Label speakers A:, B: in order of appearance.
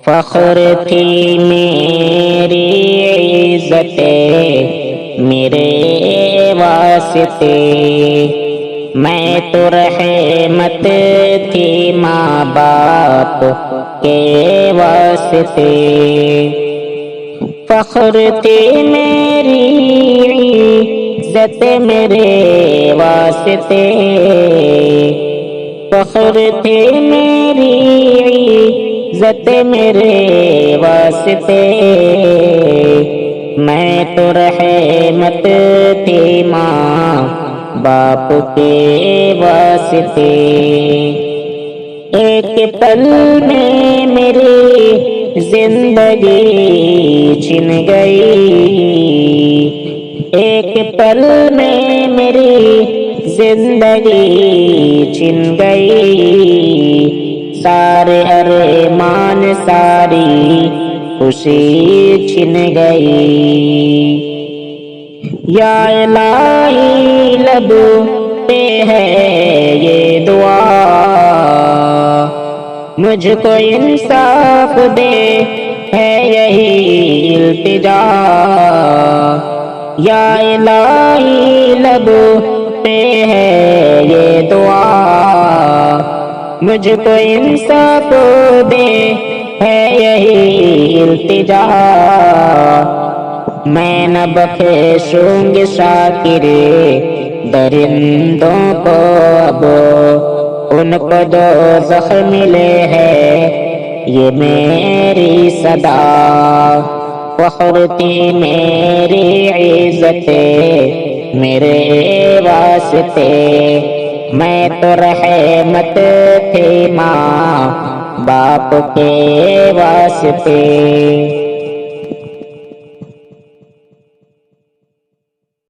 A: فخر تھی میری عزت میرے واسطے، میں تو رحمت تھی ماں باپ کے واسطے، فخر تھی میری عزت میرے واسطے، فخر تھی میری عزت میرے واسطے، میں تو رحمت تھی ماں باپ کے واسطے، ایک پل میں میری زندگی چھن گئی، ایک پل میں میری زندگی چھن گئی، سارے ارمان ساری خوشی چھن گئی، یا الہی لب پہ ہے یہ دعا، مجھ کو انصاف دے ہے یہی التجا، یا الہی لب پہ ہے یہ دعا، مجھ کو انصاف دے ہے یہی التجا، میں نہ بخشوں گی شاکر درندوں کو اب، ان کو دوزخ ملے ہے یہ میری صدا، فخر تھی میری عزت میرے واسطے، میں تو رحمت تھی ماں باپ کے واسطے۔